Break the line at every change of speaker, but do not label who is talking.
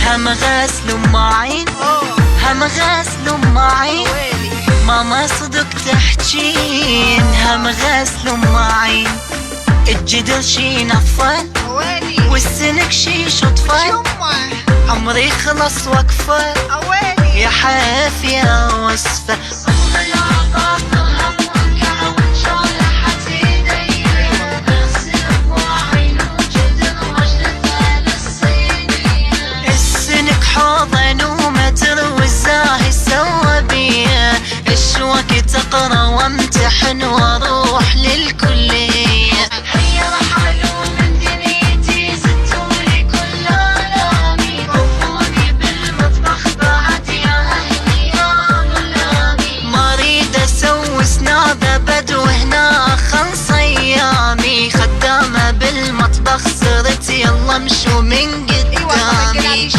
هم غسل معين هم غسل معين ماما صدق تحجين هم غسل معين الجدر شي نفل والسنك شي شطفل عمري خلص وقفه يا حافية وصفة السنك حوضن ومتر والزاهي سوى بيه الشوك تقرا وامتحن واروح للكلية هيا رحلوا من دنيتي ستولي كل آلامي وقفوني بالمطبخ بعد يا أهلي يا غلامي ما اريد اسوي سنابة بدو هنا خلص ايامي خدامة بالمطبخ صرت يلا مشوا من قدامي